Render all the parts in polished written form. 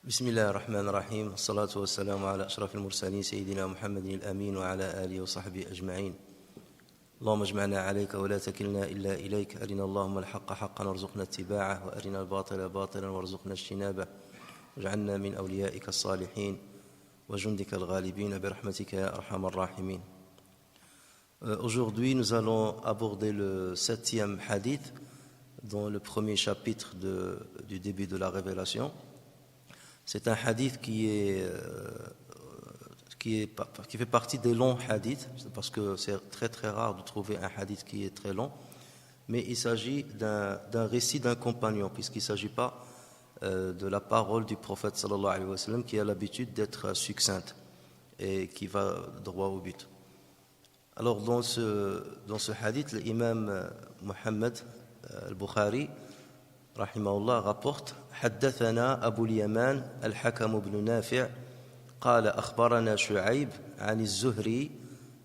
بسم الله الرحمن الرحيم والصلاة والسلام على أشرف المرسلين سيدنا محمد الأمين وعلى آله وصحبه أجمعين. اللهم اجمعنا عليك ولا تكلنا إلا إليك. أرنا اللهم الحق حقا وارزقنا اتباعه وأرنا الباطل باطلا وارزقنا اجتنابه واجعلنا من أوليائك الصالحين وجندك الغالبين برحمتك يا أرحم الراحمين. Aujourd'hui, nous allons aborder le 7e hadith dans le premier chapitre du début de la révélation. C'est un hadith qui fait partie des longs hadiths, parce que c'est très très rare de trouver un hadith qui est très long, mais il s'agit d'un récit d'un compagnon, puisqu'il ne s'agit pas de la parole du prophète sallallahu alayhi wa sallam, qui a l'habitude d'être succincte et qui va droit au but. Alors dans ce hadith, l'imam Muhammad al-Bukhari rahimahullah rapporte: حدثنا أبو اليمان الحكم بن نافع قال أخبرنا شعيب عن الزهري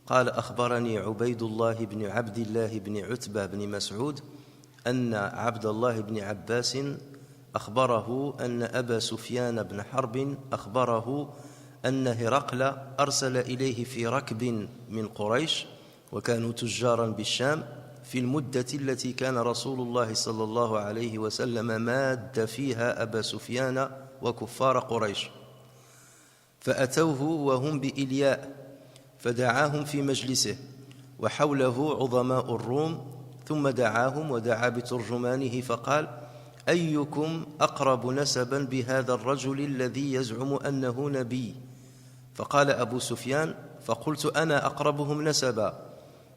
قال أخبرني عبيد الله بن عبد الله بن عتبة بن مسعود أن عبد الله بن عباس أخبره أن أبا سفيان بن حرب أخبره أن هرقل أرسل إليه في ركب من قريش وكانوا تجارا بالشام في المدة التي كان رسول الله صلى الله عليه وسلم ماد فيها أبا سفيان وكفار قريش، فأتوه وهم بإلياء فدعاهم في مجلسه وحوله عظماء الروم، ثم دعاهم ودعا بترجمانه فقال: أيكم أقرب نسبا بهذا الرجل الذي يزعم أنه نبي؟ فقال أبو سفيان: فقلت أنا أقربهم نسبا.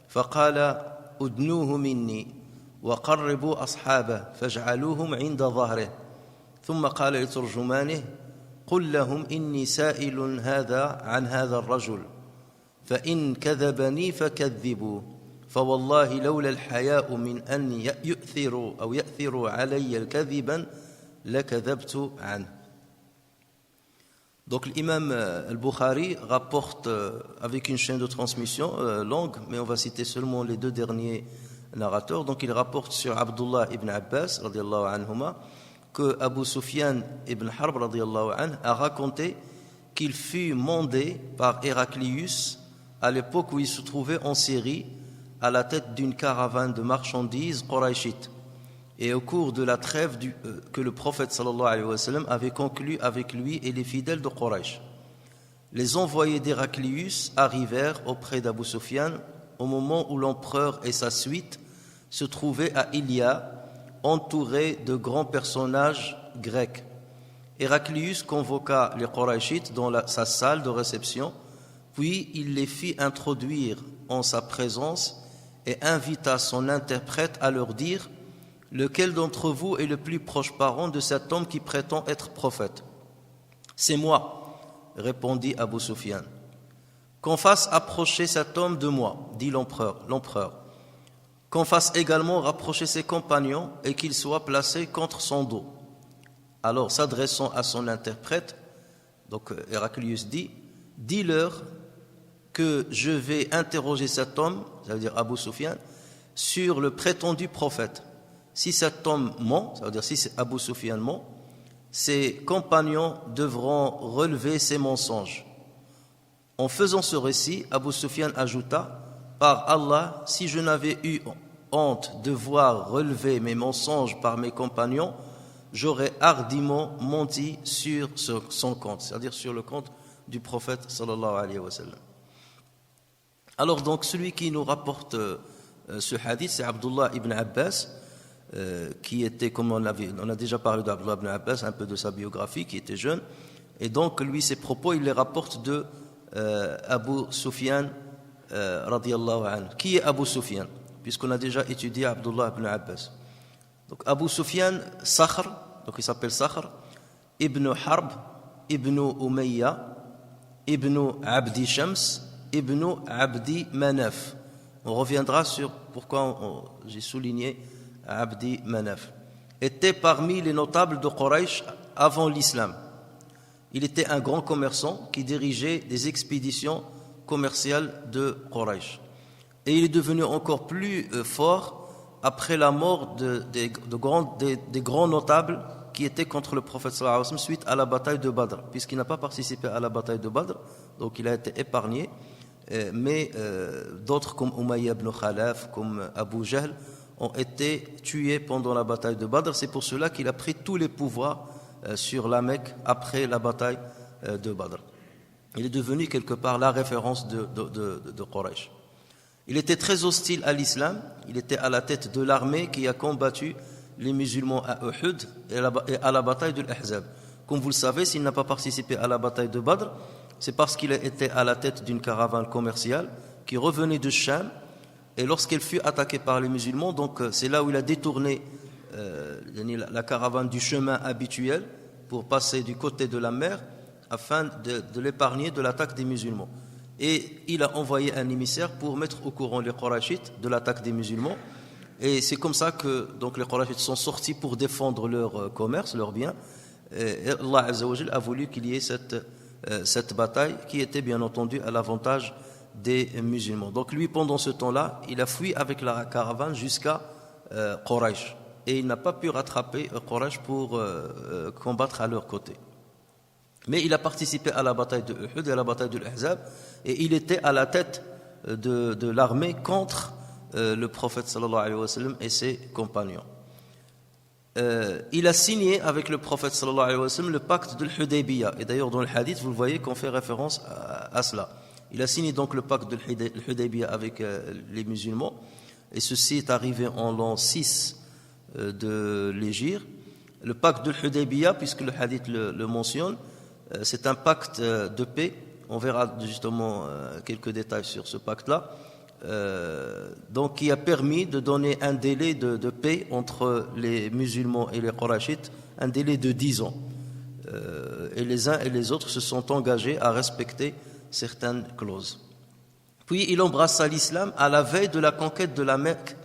فقال: أدنوه مني وقربوا أصحابه فاجعلوهم عند ظهره. ثم قال لترجمانه: قل لهم إني سائل هذا عن هذا الرجل، فإن كذبني فكذبوا، فوالله لولا الحياء من أن يؤثروا علي الكذبا لكذبت عنه. Donc l'imam al-Bukhari rapporte avec une chaîne de transmission longue, mais on va citer seulement les deux derniers narrateurs. Donc il rapporte sur Abdullah ibn Abbas radiyallahu anhuma que Abu Sufyan ibn Harb radiyallahu anhu a raconté qu'il fut mandé par Héraclius à l'époque où il se trouvait en Syrie à la tête d'une caravane de marchandises qurayshites. Et au cours de la trêve que le prophète sallallahu alayhi wa sallam avait conclue avec lui et les fidèles de Quraysh, les envoyés d'Héraclius arrivèrent auprès d'Abu Sufyan au moment où l'empereur et sa suite se trouvaient à Ilia, entourés de grands personnages grecs. Héraclius convoqua les Qurayshites dans sa salle de réception, puis il les fit introduire en sa présence et invita son interprète à leur dire: lequel d'entre vous est le plus proche parent de cet homme qui prétend être prophète? C'est moi, répondit Abu Sufyan. Qu'on fasse approcher cet homme de moi, dit l'empereur. Qu'on fasse également rapprocher ses compagnons et qu'il soit placé contre son dos. Alors, s'adressant à son interprète, donc Héraclius dit: dis-leur que je vais interroger cet homme, ça veut dire Abu Sufyan, sur le prétendu prophète. Si cet homme ment, ça veut dire si Abu Sufyan ment, ses compagnons devront relever ses mensonges. En faisant ce récit, Abu Sufyan ajouta: par Allah, si je n'avais eu honte de voir relever mes mensonges par mes compagnons, j'aurais hardiment menti sur son compte, c'est-à-dire sur le compte du prophète sallallahu alayhi wa sallam. Alors donc celui qui nous rapporte ce hadith, c'est Abdullah ibn Abbas, qui était, comme on a déjà parlé d'Abdullah ibn Abbas, un peu de sa biographie, qui était jeune, et donc lui ses propos il les rapporte de Abu Sufyan radiyallahu anhu. Qui est Abu Sufyan? Puisqu'on a déjà étudié Abdullah ibn Abbas. Donc Abu Sufyan Sakhr, donc il s'appelle Sakhr ibn Harb ibn Umayya ibn Abdi Shams ibn Abdi Manaf. On reviendra sur pourquoi j'ai souligné Abdi Manaf, était parmi les notables de Quraysh avant l'islam. Il était un grand commerçant qui dirigeait des expéditions commerciales de Quraysh. Et il est devenu encore plus fort après la mort des grands notables qui était contre le prophète sallallahu alayhi wa sallam suite à la bataille de Badr, puisqu'il n'a pas participé à la bataille de Badr, donc il a été épargné, mais d'autres comme Umayya ibn Khalaf, comme Abu Jahl, ont été tués pendant la bataille de Badr. C'est pour cela qu'il a pris tous les pouvoirs sur la Mecque après la bataille de Badr. Il est devenu quelque part la référence de Quraysh. Il était très hostile à l'islam, il était à la tête de l'armée qui a combattu les musulmans à Uhud et à la bataille de l'Ahzab. Comme vous le savez, s'il n'a pas participé à la bataille de Badr, c'est parce qu'il était à la tête d'une caravane commerciale qui revenait de Cham, et lorsqu'elle fut attaquée par les musulmans, donc c'est là où il a détourné la caravane du chemin habituel pour passer du côté de la mer afin de l'épargner de l'attaque des musulmans. Et il a envoyé un émissaire pour mettre au courant les Qurayshites de l'attaque des musulmans. Et c'est comme ça que donc, les Qurayshites sont sortis pour défendre leur commerce, leurs biens. Et Allah Azza wa Jal a voulu qu'il y ait cette bataille qui était bien entendu à l'avantage des musulmans. Donc lui, pendant ce temps-là, il a fui avec la caravane jusqu'à Quraysh. Et il n'a pas pu rattraper Quraysh pour combattre à leur côté. Mais il a participé à la bataille de Uhud et à la bataille de l'Ahzab, et il était à la tête de l'armée contre le prophète sallallahu alayhi wa sallam et ses compagnons. Il a signé avec le prophète sallallahu alayhi wa sallam le pacte de l'Hudaybiyah, et d'ailleurs dans le hadith vous le voyez qu'on fait référence à cela. Il a signé donc le pacte de l'Hudaybiyah avec les musulmans, et ceci est arrivé en l'an 6 de l'Hégire. Le pacte de l'Hudaybiyah, puisque le hadith le mentionne, c'est un pacte de paix. On verra justement quelques détails sur ce pacte-là. Donc, qui a permis de donner un délai de paix entre les musulmans et les Qurayshites, un délai de 10 ans. Et les uns et les autres se sont engagés à respecter certaines clauses. Puis, il embrassa l'islam à la veille de la conquête de la Mecque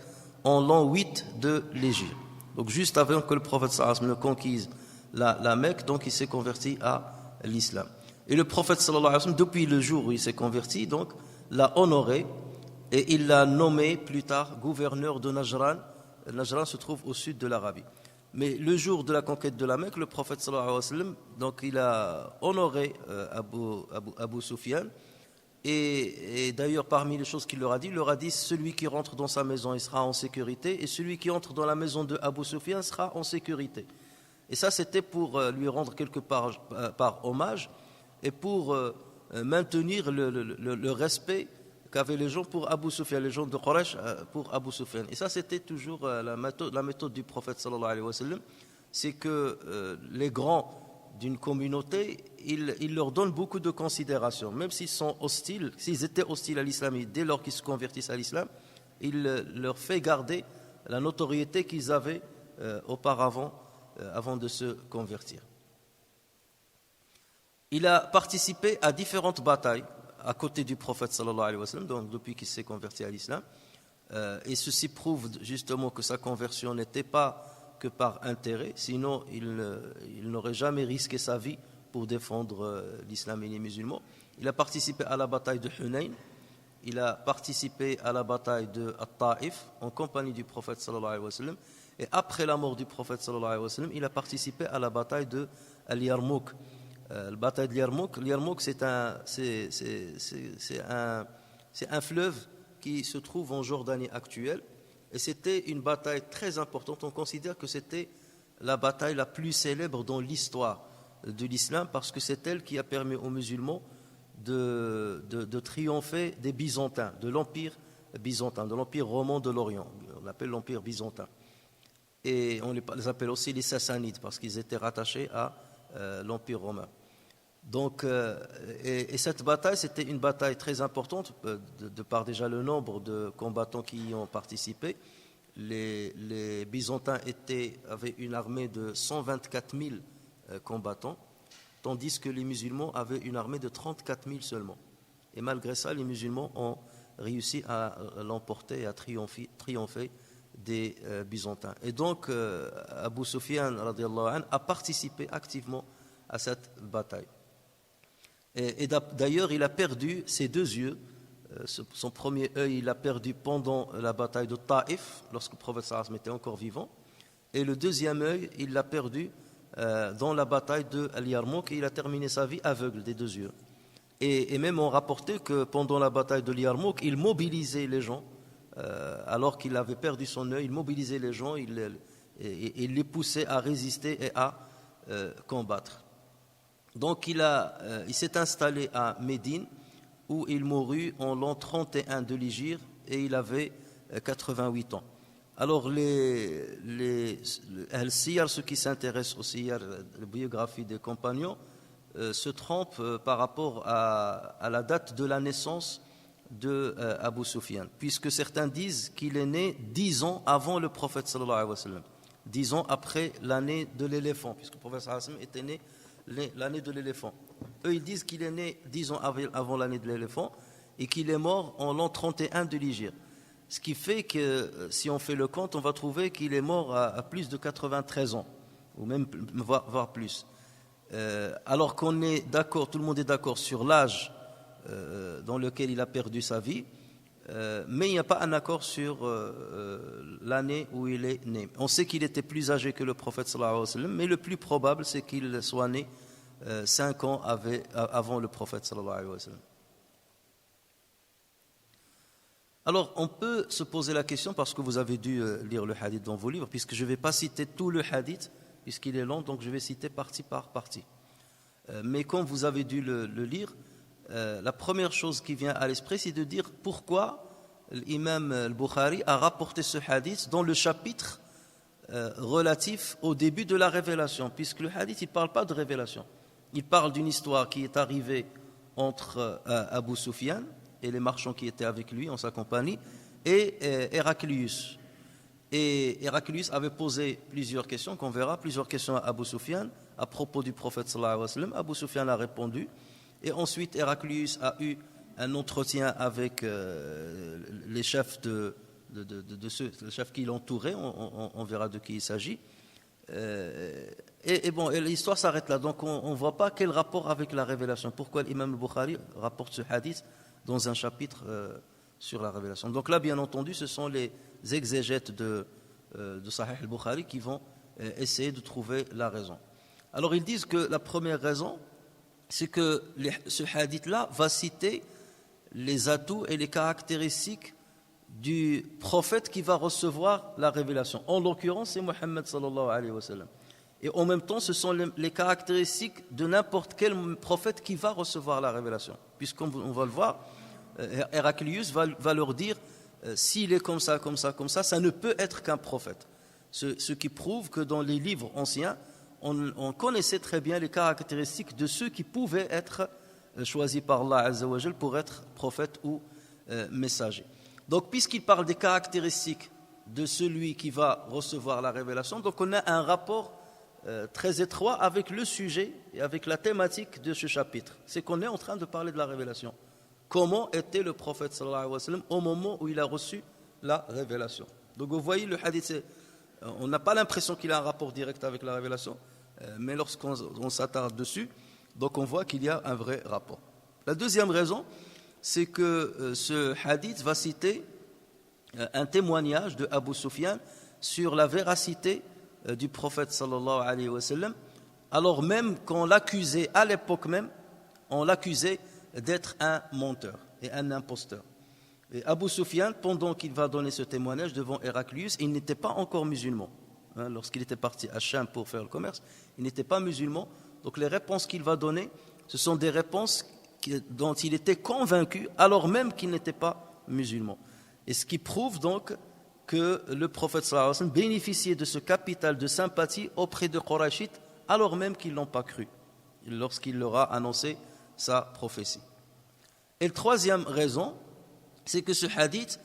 en l'an 8 de l'Hégire. Donc, juste avant que le prophète sallallahu alayhi wa sallam ne conquise la Mecque, donc il s'est converti à l'islam. Et le prophète sallallahu alayhi wa sallam, depuis le jour où il s'est converti, donc, l'a honoré et il l'a nommé plus tard gouverneur de Najran. Najran se trouve au sud de l'Arabie. Mais le jour de la conquête de la Mecque, le prophète sallallahu alayhi wa sallam, donc, il a honoré Abu Sufyan. Et d'ailleurs, parmi les choses qu'il leur a dit, celui qui rentre dans sa maison, il sera en sécurité, et celui qui entre dans la maison de Abu Sufyan sera en sécurité. Et ça, c'était pour lui rendre quelque part par hommage et pour maintenir le respect qu'avaient les gens pour Abu Sufyan, les gens de Quraysh pour Abu Sufyan. Et ça, c'était toujours la méthode du prophète sallallahu alayhi wa sallam, c'est que les grands d'une communauté, il leur donne beaucoup de considération, même s'ils sont hostiles, s'ils étaient hostiles à l'islam, et dès lors qu'ils se convertissent à l'islam, il leur fait garder la notoriété qu'ils avaient auparavant, avant de se convertir. Il a participé à différentes batailles à côté du prophète sallallahu alayhi wa sallam, donc depuis qu'il s'est converti à l'islam, et ceci prouve justement que sa conversion n'était pas que par intérêt, sinon il n'aurait jamais risqué sa vie pour défendre l'islam et les musulmans. Il a participé à la bataille de Hunayn, il a participé à la bataille de At-Ta'if en compagnie du prophète sallallahu alayhi wa sallam, et après la mort du prophète sallallahu alayhi wa sallam, il a participé à la bataille de Al-Yarmouk. La bataille de Yarmouk, c'est un fleuve qui se trouve en Jordanie actuelle, et c'était une bataille très importante. On considère que c'était la bataille la plus célèbre dans l'histoire de l'islam, parce que c'est elle qui a permis aux musulmans de triompher des Byzantins, de l'empire byzantin, de l'empire roman de l'Orient. On l'appelle l'empire byzantin. Et on les appelle aussi les Sassanides, parce qu'ils étaient rattachés à l'empire romain. Donc, et cette bataille, c'était une bataille très importante, de par déjà le nombre de combattants qui y ont participé. Les Byzantins avaient une armée de 124 000 combattants, tandis que les musulmans avaient une armée de 34 000 seulement. Et malgré ça, les musulmans ont réussi à l'emporter et à triompher des Byzantins. Et donc, Abu Sufyan radiyallahu anhu a participé activement à cette bataille. Et d'ailleurs, il a perdu ses deux yeux. Son premier œil, il l'a perdu pendant la bataille de Taïf, lorsque le prophète sallallahu alayhi wa sallam était encore vivant. Et le deuxième œil, il l'a perdu dans la bataille de Al-Yarmouk et il a terminé sa vie aveugle des deux yeux. Et même on rapportait que pendant la bataille de Yarmouk, il mobilisait les gens, alors qu'il avait perdu son œil, il mobilisait les gens, il les poussait à résister et à combattre. Donc il s'est installé à Médine, où il mourut en l'an 31 de l'Hégire, et il avait 88 ans. Alors Al-Siyar, ceux qui s'intéressent au Siyar, la biographie des compagnons, se trompent par rapport à la date de la naissance de Abu Sufyan, puisque certains disent qu'il est né 10 ans avant le prophète sallallahu alayhi wa sallam, 10 ans après l'année de l'éléphant, puisque le prophète sallallahu alayhi wa sallam était né l'année de l'éléphant. Eux, ils disent qu'il est né 10 ans avant l'année de l'éléphant et qu'il est mort en l'an 31 de l'Hégire. Ce qui fait que si on fait le compte, on va trouver qu'il est mort à plus de 93 ans, ou même voire plus. Alors qu'on est d'accord, tout le monde est d'accord sur l'âge dans lequel il a perdu sa vie, mais il n'y a pas un accord sur l'année où il est né. On sait qu'il était plus âgé que le prophète sallallahu alayhi wa sallam, mais le plus probable c'est qu'il soit né 5 ans avant le prophète sallallahu alayhi wa sallam. Alors, on peut se poser la question, parce que vous avez dû lire le hadith dans vos livres, puisque je ne vais pas citer tout le hadith, puisqu'il est long, donc je vais citer partie par partie. Mais comme vous avez dû le lire, la première chose qui vient à l'esprit, c'est de dire pourquoi l'imam al-Bukhari a rapporté ce hadith dans le chapitre relatif au début de la révélation, puisque le hadith, il ne parle pas de révélation. Il parle d'une histoire qui est arrivée entre Abu Sufyan et les marchands qui étaient avec lui en sa compagnie, et Héraclius. Et Héraclius avait posé plusieurs questions, qu'on verra, plusieurs questions à Abu Sufyan à propos du prophète sallallahu alayhi wa sallam. Abu Sufyan a répondu, et ensuite Héraclius a eu un entretien avec les chefs les chefs qui l'entouraient, on verra de qui il s'agit. Et l'histoire s'arrête là, donc on ne voit pas quel rapport avec la révélation. Pourquoi l'imam al-Bukhari rapporte ce hadith dans un chapitre sur la révélation. Donc là, bien entendu, ce sont les exégètes de Sahih al-Bukhari qui vont essayer de trouver la raison. Alors ils disent que la première raison, c'est que ce hadith-là va citer les atouts et les caractéristiques du prophète qui va recevoir la révélation. En l'occurrence, c'est Muhammad sallallahu alayhi wa sallam. Et en même temps, ce sont les caractéristiques de n'importe quel prophète qui va recevoir la révélation. Puisqu'on va le voir, Héraclius va leur dire, s'il est comme ça, ça ne peut être qu'un prophète. Ce qui prouve que dans les livres anciens, on connaissait très bien les caractéristiques de ceux qui pouvaient être choisis par Allah Azza wa Jal pour être prophète ou messager. Donc, puisqu'il parle des caractéristiques de celui qui va recevoir la révélation, donc on a un rapport très étroit avec le sujet et avec la thématique de ce chapitre. C'est qu'on est en train de parler de la révélation. Comment était le prophète sallallahu alayhi wa sallam au moment où il a reçu la révélation. Donc vous voyez le hadith, on n'a pas l'impression qu'il a un rapport direct avec la révélation, mais lorsqu'on s'attarde dessus, donc on voit qu'il y a un vrai rapport. La deuxième raison, c'est que ce hadith va citer un témoignage de Abu Sufyan sur la véracité du prophète sallallahu alayhi wa sallam, alors même qu'on l'accusait, à l'époque même, on l'accusait d'être un menteur et un imposteur. Et Abu Sufyan, pendant qu'il va donner ce témoignage devant Héraclius, il n'était pas encore musulman. Lorsqu'il était parti à Cham pour faire le commerce, il n'était pas musulman. Donc les réponses qu'il va donner, ce sont des réponses dont il était convaincu, alors même qu'il n'était pas musulman. Et ce qui prouve donc que le prophète sallallahu alayhi wa sallam bénéficiait de ce capital de sympathie auprès de Qurayshites, alors même qu'ils ne l'ont pas cru, lorsqu'il leur a annoncé sa prophétie. Et la troisième raison, c'est que ce hadith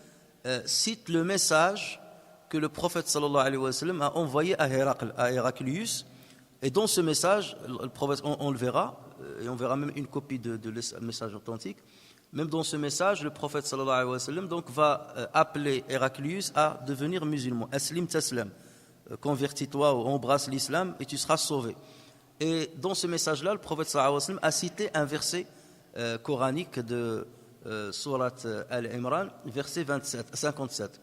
cite le message que le prophète sallallahu alayhi wa sallam a envoyé à Héraclius. Et dans ce message, le prophète, on le verra, et on verra même une copie de message authentique. Même dans ce message, le prophète sallallahu alayhi wa sallam donc va appeler Héraclius à devenir musulman. Aslim taslam, convertis-toi ou embrasse l'islam et tu seras sauvé. Et dans ce message-là, le prophète sallallahu alayhi wa sallam a cité un verset coranique de sourate Al-Imran, verset 57.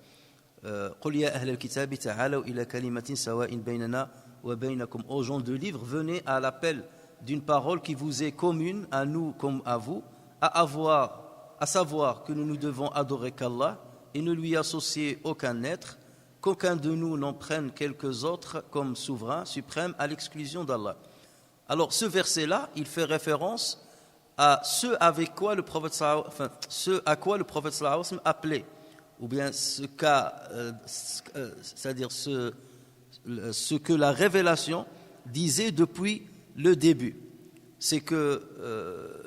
قل يا أهل الكتاب تعالوا إلى كلمة سواء بيننا wa baynakum, aux gens de livre, venez à l'appel d'une parole qui vous est commune, à nous comme à vous, à savoir que nous devons adorer qu'Allah et ne lui associer aucun être, qu'aucun de nous n'en prenne quelques autres comme souverain suprême à l'exclusion d'Allah. Alors ce verset-là, il fait référence à ce à quoi le prophète sallallahu alayhi wa sallam appelait, ou bien c'est-à-dire ce que la révélation disait depuis le début. C'est que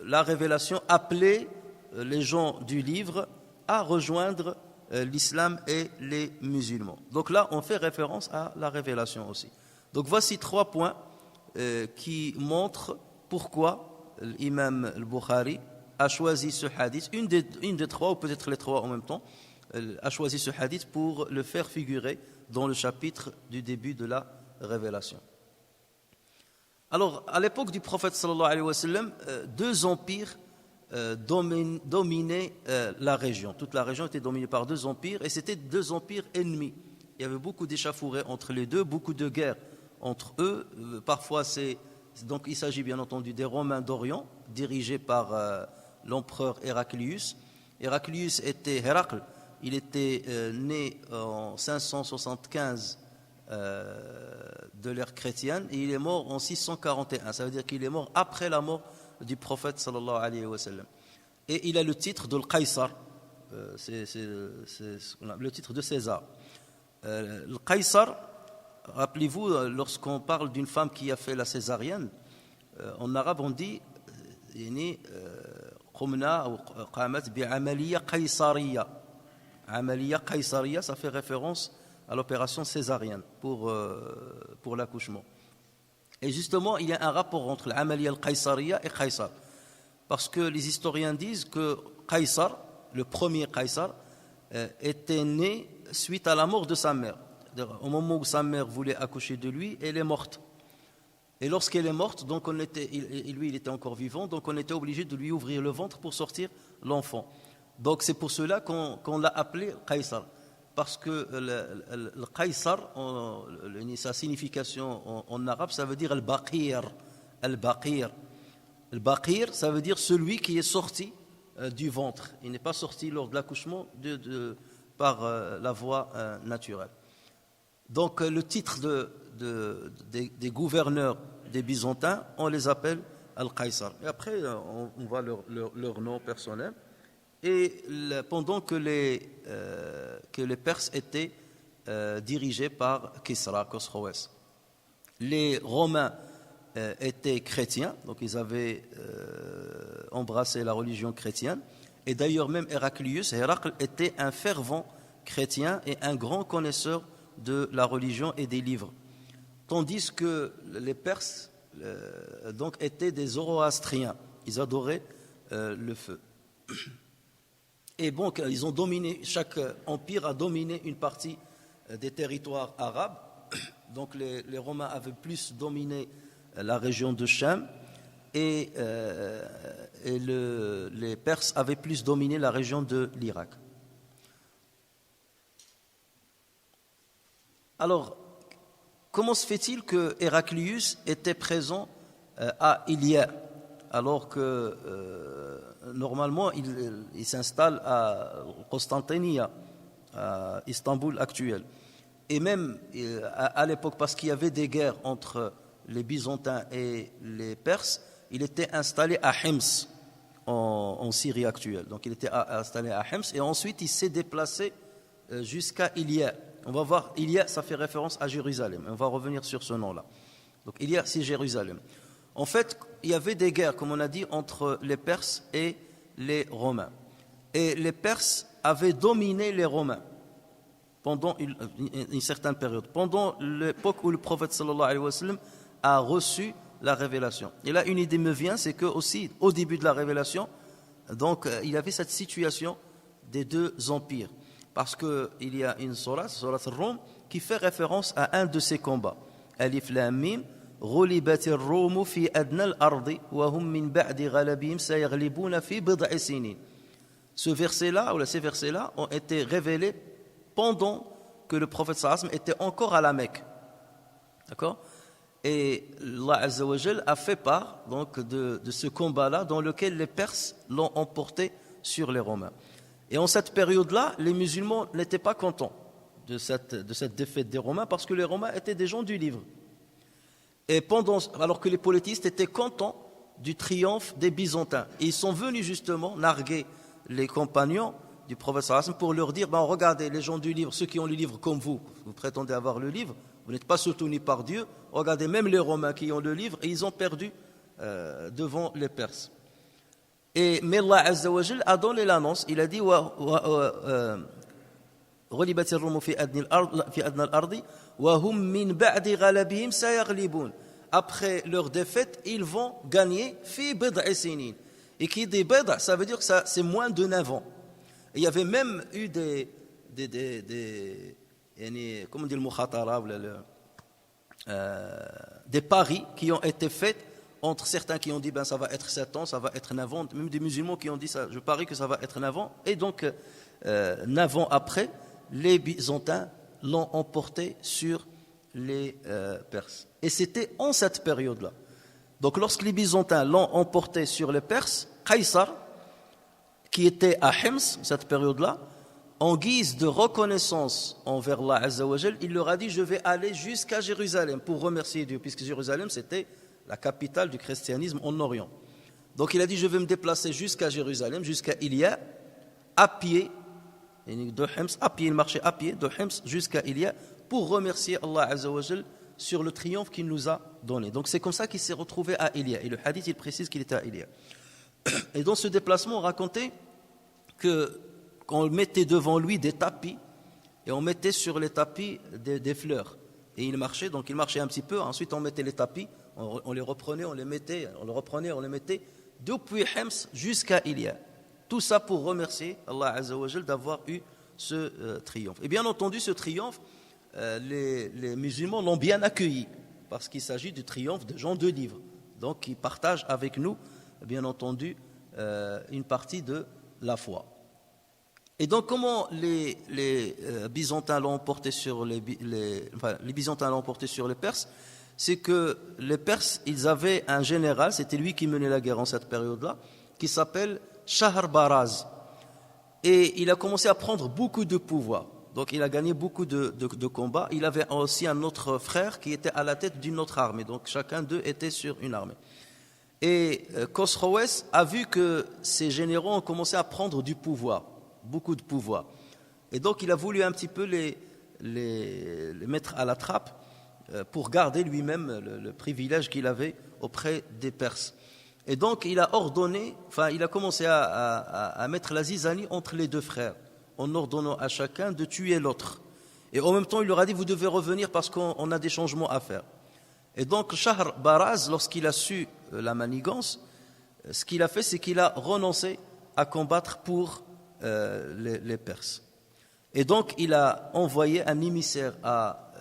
la révélation appelait les gens du livre à rejoindre l'islam et les musulmans. Donc là, on fait référence à la révélation aussi. Donc voici 3 points qui montrent pourquoi l'imam al-Bukhari a choisi ce hadith, une des 3 ou peut-être les 3 en même temps, a choisi ce hadith pour le faire figurer dans le chapitre du début de la révélation. Alors, à l'époque du prophète sallallahu alayhi wa sallam, 2 empires dominaient la région. Toute la région était dominée par 2 empires et c'était 2 empires ennemis. Il y avait beaucoup d'échauffourées entre les deux, beaucoup de guerres entre eux. Parfois, donc il s'agit bien entendu des Romains d'Orient, dirigés par l'empereur Héraclius. Héraclius était Héracle. Il était né en 575 de l'ère chrétienne et il est mort en 641. Ça veut dire qu'il est mort après la mort du prophète sallallahu alayhi wa sallam. Et il a le titre de Qaysar, c'est le titre de César. Le Qaysar, rappelez-vous, lorsqu'on parle d'une femme qui a fait la césarienne, en arabe on dit قمنا أو قامت بعملية قيصرية. عملية قيصرية, ça fait référence à l'opération césarienne pour l'accouchement. Et justement, il y a un rapport entre l'Amaliya al-Qaysariya et Qaysar. Parce que les historiens disent que Qaysar, le premier Qaysar, était né suite à la mort de sa mère. Au moment où sa mère voulait accoucher de lui, elle est morte. Et lorsqu'elle est morte, donc lui il était encore vivant, donc on était obligé de lui ouvrir le ventre pour sortir l'enfant. Donc c'est pour cela qu'on l'a appelé Qaysar. Parce que le Qaysar, sa signification en arabe, ça veut dire al-Baqir. Al-Baqir. Al-Baqir, ça veut dire celui qui est sorti du ventre. Il n'est pas sorti lors de l'accouchement par la voie naturelle. Donc le titre des gouverneurs des Byzantins, on les appelle al-Qaysar. Et après, on voit leur nom personnel. Et pendant que les Perses étaient dirigés par Kisra, Khosroès. Les Romains étaient chrétiens, donc ils avaient embrassé la religion chrétienne. Et d'ailleurs même Héraclius, Héracle, était un fervent chrétien et un grand connaisseur de la religion et des livres. Tandis que les Perses donc étaient des zoroastriens, ils adoraient le feu. Et donc, ils ont dominé, chaque empire a dominé une partie des territoires arabes. Donc, les Romains avaient plus dominé la région de Cham et les Perses avaient plus dominé la région de l'Irak. Alors, comment se fait-il que Héraclius était présent à Ilia alors que normalement il s'installe à Constantinople, à Istanbul actuel. Et même à l'époque, parce qu'il y avait des guerres entre les Byzantins et les Perses, il était installé à Hims, en Syrie actuelle. Donc il était installé à Hims et ensuite il s'est déplacé jusqu'à Ilia. On va voir, Ilia, ça fait référence à Jérusalem. On va revenir sur ce nom-là. Donc Ilia, c'est Jérusalem. En fait, il y avait des guerres, comme on a dit, entre les Perses et les Romains. Et les Perses avaient dominé les Romains pendant une certaine période, pendant l'époque où le prophète sallallahu alayhi wa sallam a reçu la révélation. Et là, une idée me vient, c'est que aussi, au début de la révélation, donc, il y avait cette situation des 2 empires. Parce qu'il y a une sourate al-Rum, qui fait référence à un de ces combats. Alif Lam Mim. غُلِبَتِ الرُّومُ فِي أَدْنَى الْأَرْضِ وَهُمْ مِنْ بَعْدِ غَلَبِهِمْ سَيَغْلِبُونَ فِي بِضْعِ سِنِينَ. Ces versets-là ont été révélés pendant que le prophète sallallahu alayhi wa sallam était encore à la Mecque. D'accord ? Et Allah Azza wa Jal a fait part donc, de ce combat-là dans lequel les Perses l'ont emporté sur les Romains. Et en cette période-là, les musulmans n'étaient pas contents de cette défaite des Romains parce que les Romains étaient des gens du livre. Et alors que les poléthistes étaient contents du triomphe des Byzantins. Et ils sont venus justement narguer les compagnons du prophète sallallahu alayhi wa sallam pour leur dire regardez, les gens du livre, ceux qui ont le livre comme vous prétendez avoir le livre, vous n'êtes pas soutenus par Dieu. Regardez, même les Romains qui ont le livre, et ils ont perdu devant les Perses. Mais Allah Azza wa Jal a donné l'annonce, il a dit غلبت الروم في أدنى الأرض وهم من بعد غلبهم سيغلبون. Après leur défaite, ils vont gagner fi bid'a sinin. Et qui dit bid'a, ça veut dire que c'est moins de 9 ans. Et il y avait même eu des comment dire, des paris qui ont été faits entre certains qui ont dit ça va être 7 ans, ça va être 9 ans, même des musulmans qui ont dit ça, je parie que ça va être 9 ans. Et donc 9 ans après, les Byzantins l'ont emporté sur les Perses. Et c'était en cette période-là. Donc lorsque les Byzantins l'ont emporté sur les Perses, Qaysar, qui était à Hims, cette période-là, en guise de reconnaissance envers Allah Azza wa Jal, il leur a dit je vais aller jusqu'à Jérusalem pour remercier Dieu, puisque Jérusalem c'était la capitale du christianisme en Orient. Donc il a dit je vais me déplacer jusqu'à Jérusalem, jusqu'à Ilia, à pied, de Hims, à pied, il marchait à pied de Hims jusqu'à Ilia pour remercier Allah Azza wa Jal sur le triomphe qu'il nous a donné. Donc c'est comme ça qu'il s'est retrouvé à Ilia. Et le hadith il précise qu'il était à Ilia. Et dans ce déplacement on racontait qu'on mettait devant lui des tapis et on mettait sur les tapis des fleurs. Et il marchait, donc il marchait un petit peu, ensuite on mettait les tapis, on les reprenait, on les mettait depuis Hims jusqu'à Ilia. Tout ça pour remercier Allah Azza wa Jal d'avoir eu ce triomphe. Et bien entendu, ce triomphe, les musulmans l'ont bien accueilli, parce qu'il s'agit du triomphe de gens de livre. Donc ils partagent avec nous, bien entendu, une partie de la foi. Et donc comment les Byzantins l'ont emporté sur les Byzantins l'ont emporté sur les Perses, c'est que les Perses, ils avaient un général, c'était lui qui menait la guerre en cette période-là, qui s'appelle Shahrbaraz. Et il a commencé à prendre beaucoup de pouvoir. Donc il a gagné beaucoup de combats. Il avait aussi un autre frère qui était à la tête d'une autre armée. Donc chacun d'eux était sur une armée. Et Khosroès a vu que ces généraux ont commencé à prendre du pouvoir, beaucoup de pouvoir. Et donc il a voulu un petit peu les mettre à la trappe pour garder lui-même le privilège qu'il avait auprès des Perses. Et donc il a commencé à mettre la zizanie entre les deux frères, en ordonnant à chacun de tuer l'autre. Et en même temps, il leur a dit, vous devez revenir parce qu'on a des changements à faire. Et donc Shahrbaraz, lorsqu'il a su la manigance, ce qu'il a fait, c'est qu'il a renoncé à combattre pour les Perses. Et donc il a envoyé un émissaire à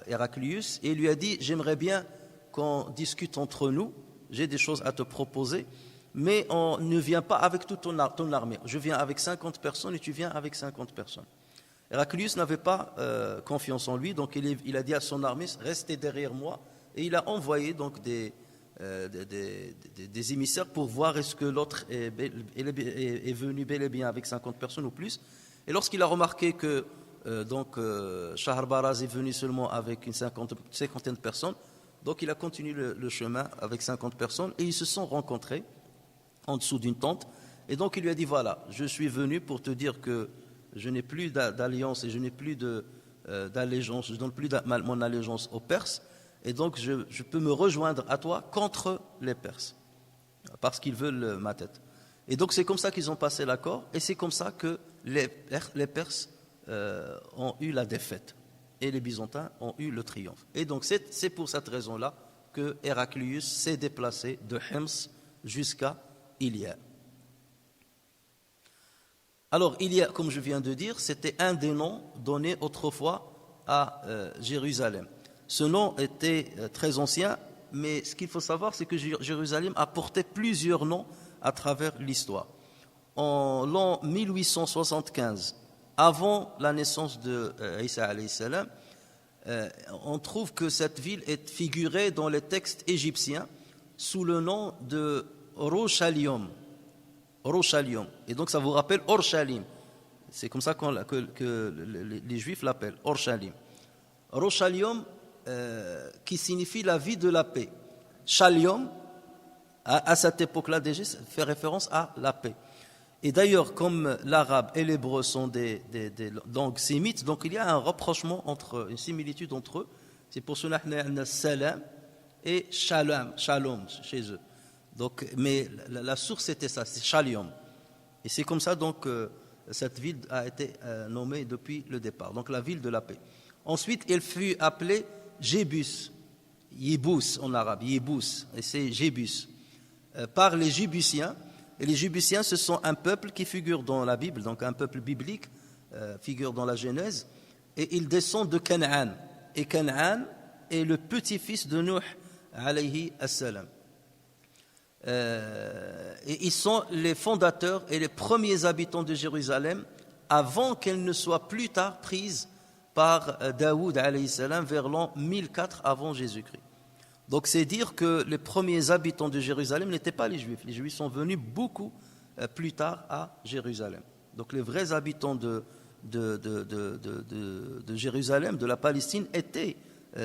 Héraclius et il lui a dit, j'aimerais bien qu'on discute entre nous, j'ai des choses à te proposer, mais on ne vient pas avec toute ton armée. Je viens avec 50 personnes et tu viens avec 50 personnes. Héraclius n'avait pas confiance en lui, donc il a dit à son armée, restez derrière moi. Et il a envoyé donc des émissaires pour voir est-ce que l'autre est venu bel et bien avec 50 personnes ou plus. Et lorsqu'il a remarqué que Shahrbaraz est venu seulement avec une cinquantaine de personnes, donc il a continué le chemin avec 50 personnes et ils se sont rencontrés en dessous d'une tente. Et donc il lui a dit, voilà, je suis venu pour te dire que je n'ai plus d'alliance et je n'ai plus d'allégeance, je ne donne plus mon allégeance aux Perses. Et donc je peux me rejoindre à toi contre les Perses, parce qu'ils veulent ma tête. Et donc c'est comme ça qu'ils ont passé l'accord, et c'est comme ça que les Perses ont eu la défaite, et les Byzantins ont eu le triomphe. Et donc c'est pour cette raison-là que Héraclius s'est déplacé de Hims jusqu'à Ilia. Alors Ilia, comme je viens de dire, c'était un des noms donnés autrefois à Jérusalem. Ce nom était très ancien, mais ce qu'il faut savoir, c'est que Jérusalem a porté plusieurs noms à travers l'histoire. En l'an 1875, avant la naissance de Isa alayhi salam, on trouve que cette ville est figurée dans les textes égyptiens sous le nom de Rochalium. Et donc ça vous rappelle Orchalim. C'est comme ça que les Juifs l'appellent, Orchalim. Rochalium, qui signifie la vie de la paix. Shalium, à cette époque-là déjà, fait référence à la paix. Et d'ailleurs, comme l'arabe et l'hébreu sont des langues sémites, donc il y a un rapprochement une similitude entre eux. C'est pour cela qu'on a salam et shalom chez eux. Donc, mais la source était ça, c'est Shalium. Et c'est comme ça donc cette ville a été nommée depuis le départ. Donc la ville de la paix. Ensuite, elle fut appelée Jébus, Yébus en arabe, Yébus, et c'est Jébus, par les Jébusiens. Et les Jébusiens, ce sont un peuple qui figure dans la Bible, donc un peuple biblique, figure dans la Genèse, et ils descendent de Canaan. Et Canaan est le petit-fils de Nuh, alayhi assalam. Et ils sont les fondateurs et les premiers habitants de Jérusalem avant qu'elle ne soit plus tard prise par Daoud alayhi salam vers l'an 1004 avant Jésus-Christ. Donc c'est dire que les premiers habitants de Jérusalem n'étaient pas les Juifs. Les Juifs sont venus beaucoup plus tard à Jérusalem. Donc les vrais habitants de Jérusalem, de la Palestine, étaient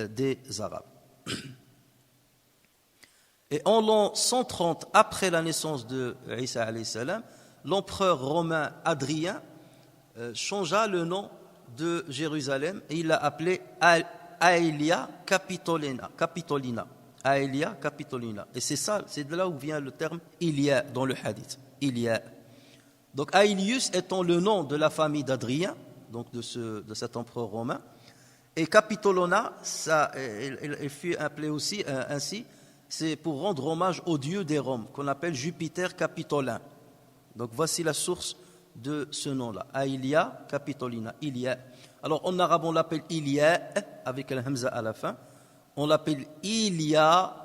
des Arabes. Et en l'an 130 après la naissance de Isa alayhi salam, l'empereur romain Adrien changea le nom de Jérusalem et il l'a appelé Aelia Capitolina. Aelia Capitolina. Et c'est ça, c'est de là où vient le terme Ilia dans le hadith. Ilia. Donc Aelius étant le nom de la famille d'Adrien, donc de cet empereur romain, et Capitolina, elle fut appelée aussi ainsi, c'est pour rendre hommage au dieu des Roms, qu'on appelle Jupiter Capitolin. Donc voici la source de ce nom-là, Aelia Capitolina, Ilia. Alors en arabe on l'appelle Ilia avec le hamza à la fin, on l'appelle Ilia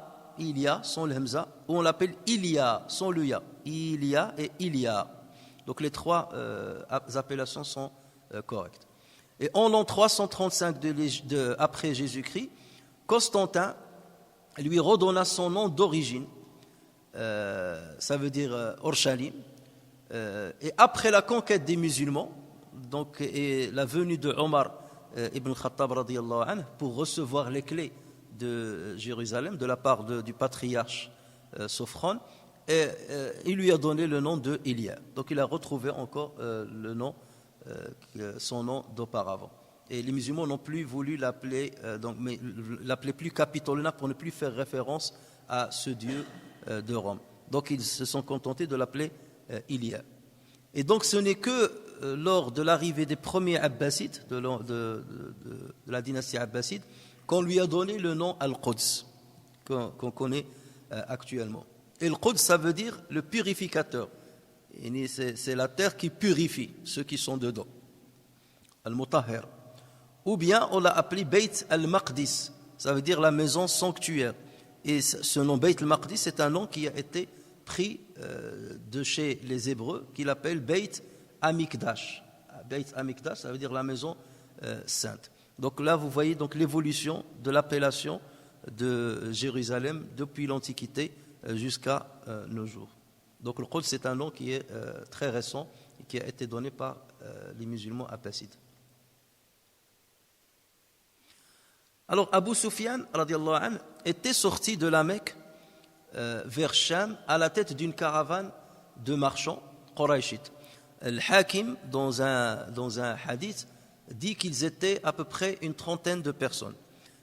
sans le hamza, ou on l'appelle Ilia sans le ya, Ilia et Ilia. Donc les trois appellations sont correctes. Et en l'an 335 après Jésus-Christ, Constantin lui redonna son nom d'origine, ça veut dire Orchalim. Et après la conquête des musulmans, donc, et la venue de Omar ibn Khattab radiyallahu anhu pour recevoir les clés de Jérusalem de la part du patriarche Sophrone, et il lui a donné le nom de Ilia. Donc il a retrouvé encore son nom d'auparavant. Et les musulmans n'ont plus voulu l'appeler, mais l'appeler plus Capitolina pour ne plus faire référence à ce dieu de Rome. Donc ils se sont contentés de l'appeler Ilia. Et donc ce n'est que lors de l'arrivée des premiers Abbasides, de la dynastie Abbaside, qu'on lui a donné le nom Al-Quds, qu'on connaît actuellement. Et Al-Quds, ça veut dire le purificateur. Et c'est la terre qui purifie ceux qui sont dedans. Al-Mutahhir. Ou bien on l'a appelé Beit al-Maqdis, ça veut dire la maison sanctuaire. Et ce nom Beit al-Maqdis, c'est un nom qui a été pris de chez les Hébreux, qu'il appelle Beit Amikdash. Beit Amikdash, ça veut dire la maison sainte. Donc là, vous voyez donc l'évolution de l'appellation de Jérusalem depuis l'Antiquité jusqu'à nos jours. Donc le Quds, c'est un nom qui est très récent et qui a été donné par les musulmans abbasides. Alors Abu Sufyan radiallahu anhu était sorti de la Mecque vers Cham à la tête d'une caravane de marchands Qurayshites. Le Hakim, dans un hadith, dit qu'ils étaient à peu près une trentaine de personnes.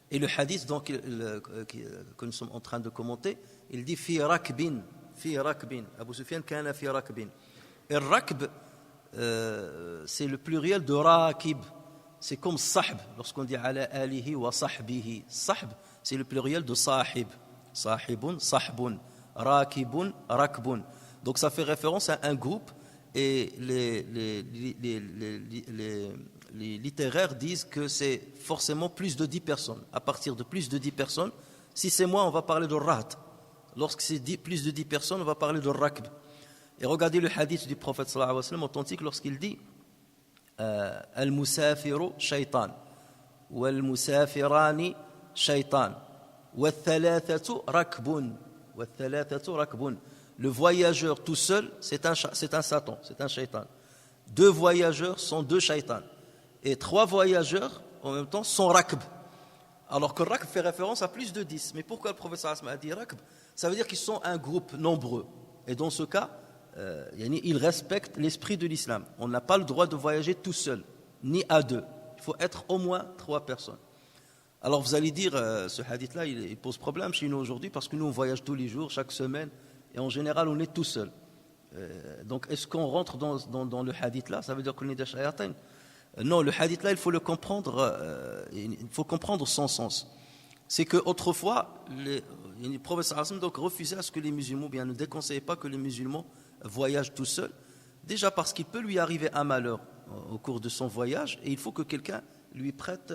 Et le hadith donc, que nous sommes en train de commenter, il dit fi rakbin. Abu Sufyan kana fi rakbin. Et rakb, c'est le pluriel de rakib. C'est comme sahb, lorsqu'on dit ala alihi wa sahbihi. Sahb, c'est le pluriel de sahib. Sahibun, sahbun, rakibun, rakbun. Donc ça fait référence à un groupe, et les littéraires disent que c'est forcément plus de 10 personnes. À partir de plus de 10 personnes, si c'est moins, on va parler de raht. Lorsque c'est plus de 10 personnes, on va parler de rakb. Et regardez le hadith du prophète sallallahu alayhi wa sallam authentique lorsqu'il dit Al-Musafiru shaytan والمسافران شيطان والثلاثة ركب والثلاثة ركب. Le voyageur tout seul, c'est un Satan, c'est un shaitan. 2 voyageurs sont 2 shaitans. Et 3 voyageurs, en même temps, sont rakb. Alors que rakb fait référence à plus de 10. Mais pourquoi le prophète a dit rakb? Ça veut dire qu'ils sont un groupe nombreux. Et dans ce cas, ils respectent l'esprit de l'islam. On n'a pas le droit de voyager tout seul, ni à 2. Il faut être au moins 3 personnes. Alors vous allez dire, ce hadith-là, il pose problème chez nous aujourd'hui parce que nous, on voyage tous les jours, chaque semaine. Et en général, on est tout seul. Donc, est-ce qu'on rentre dans le hadith là? Ça veut dire qu'on est des shayatin? Non, le hadith là, il faut le comprendre. Il faut comprendre son sens. C'est que autrefois, le prophète sallallahu donc refusait à ce que les musulmans, bien ne déconseillaient pas que les musulmans voyagent tout seuls. Déjà parce qu'il peut lui arriver un malheur au cours de son voyage, et il faut que quelqu'un lui prête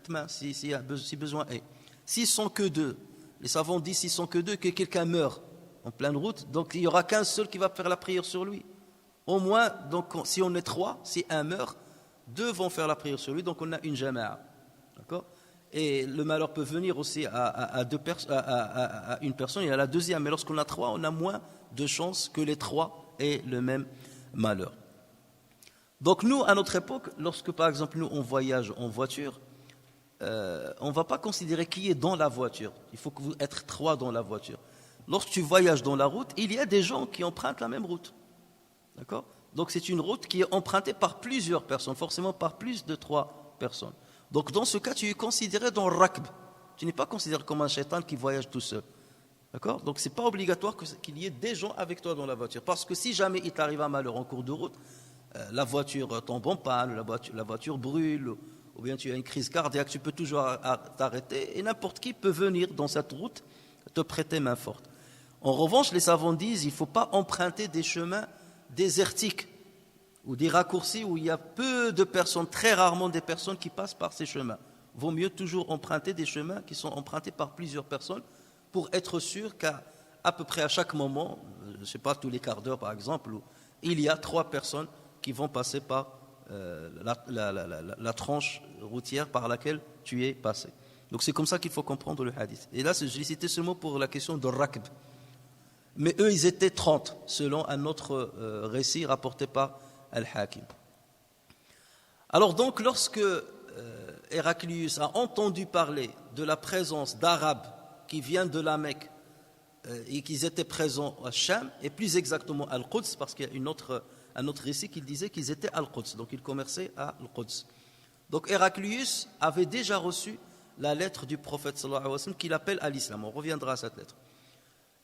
main si besoin est. S'ils sont que 2, les savants disent s'ils sont que 2, que quelqu'un meurt en pleine route, donc il n'y aura qu'un seul qui va faire la prière sur lui. Au moins, donc, si on est 3, si un meurt, 2 vont faire la prière sur lui, donc on a une jama'a. D'accord? Et le malheur peut venir aussi à une personne, et à la deuxième. Mais lorsqu'on a 3, on a moins de chances que les 3 aient le même malheur. Donc nous, à notre époque, lorsque par exemple nous on voyage en voiture, on ne va pas considérer qui est dans la voiture. Il faut que vous êtes 3 dans la voiture. Lorsque tu voyages dans la route, il y a des gens qui empruntent la même route. D'accord? Donc c'est une route qui est empruntée par plusieurs personnes, forcément par plus de 3 personnes. Donc dans ce cas, tu es considéré dans le rakb. Tu n'es pas considéré comme un shaitan qui voyage tout seul. D'accord? Donc ce n'est pas obligatoire qu'il y ait des gens avec toi dans la voiture. Parce que si jamais il t'arrive un malheur en cours de route, la voiture tombe en panne, la voiture brûle, ou bien tu as une crise cardiaque, tu peux toujours t'arrêter et n'importe qui peut venir dans cette route te prêter main forte. En revanche, les savants disent qu'il ne faut pas emprunter des chemins désertiques ou des raccourcis où il y a peu de personnes, très rarement des personnes qui passent par ces chemins. Vaut mieux toujours emprunter des chemins qui sont empruntés par plusieurs personnes pour être sûr qu'à peu près à chaque moment, je ne sais pas, tous les quarts d'heure par exemple, il y a 3 personnes qui vont passer par la tranche routière par laquelle tu es passé. Donc c'est comme ça qu'il faut comprendre le hadith. Et là, je l'ai cité seulement pour la question de rakb. Mais eux, ils étaient 30, selon un autre récit rapporté par Al-Hakim. Alors donc, lorsque Héraclius a entendu parler de la présence d'Arabes qui viennent de la Mecque et qu'ils étaient présents à Sham, et plus exactement à Al-Quds, parce qu'il y a un autre récit qui disait qu'ils étaient à Al-Quds, donc ils commerçaient à Al-Quds. Donc Héraclius avait déjà reçu la lettre du prophète sallallahu alayhi wa sallam qui l'appelle à l'islam. On reviendra à cette lettre.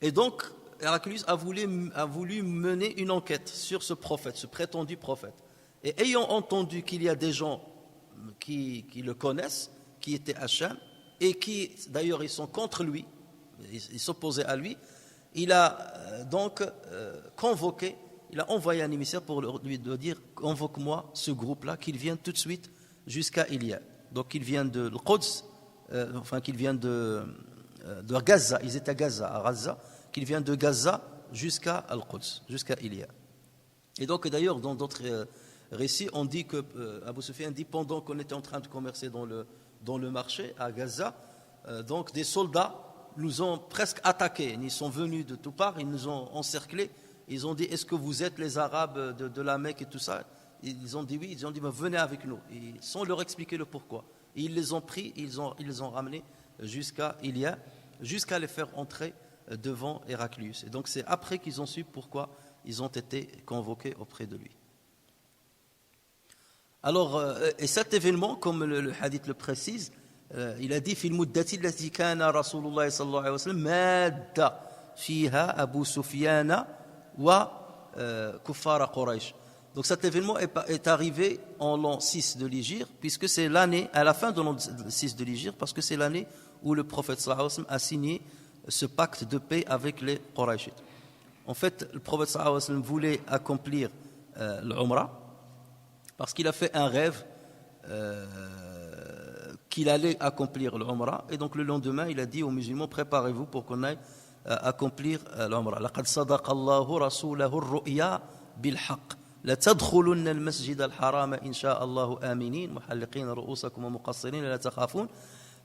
Et donc Héraclius a voulu mener une enquête sur ce prophète, ce prétendu prophète. Et ayant entendu qu'il y a des gens qui le connaissent, qui étaient à Sham, et qui d'ailleurs ils sont contre lui, ils s'opposaient à lui, il a donc convoqué, il a envoyé un émissaire pour lui dire « Convoque-moi ce groupe-là, qu'il vienne tout de suite jusqu'à Ilia ». Donc il vient de Quds, qu'il vient de Gaza, ils étaient à Gaza, qu'il vient de Gaza jusqu'à Al-Quds, jusqu'à Ilia. Et donc d'ailleurs dans d'autres récits, on dit que Abu Sufyan dit pendant qu'on était en train de commercer dans le marché à Gaza, donc des soldats nous ont presque attaqués, ils sont venus de toutes parts, ils nous ont encerclés, ils ont dit est-ce que vous êtes les Arabes de la Mecque et tout ça? Ils ont dit oui, ils ont dit venez avec nous, et sans leur expliquer le pourquoi. Et ils les ont pris, ils les ont ramenés jusqu'à Ilia, jusqu'à les faire entrer devant Héraclius. Et donc c'est après qu'ils ont su pourquoi ils ont été convoqués auprès de lui. Alors, et cet événement, comme le hadith le précise, il a dit fil muddati allati kana Rasulullah sallallahu alayhi wa sallam madda fiha Abu Sufyan wa kuffar Quraysh. Donc cet événement est arrivé en l'an 6 de l'Hégire, puisque c'est l'année, à la fin de l'an 6 de l'Hégire, parce que c'est l'année où le prophète sallallahu alayhi wa sallam a signé ce pacte de paix avec les Qurayshites. En fait, le prophète sallallahu alayhi wa sallam voulait accomplir l'Umrah, parce qu'il a fait un rêve qu'il allait accomplir l'Umrah, et donc le lendemain, il a dit aux musulmans, préparez-vous pour qu'on aille accomplir l'Umrah. لَقَدْ صَدَقَ اللَّهُ رَسُولَهُ الرُّؤْيَا بِالْحَقِّ. لتدخلن المسجد الحرام إن شاء الله آمنين محلقين رؤوسكم ومقصرين لا تخافون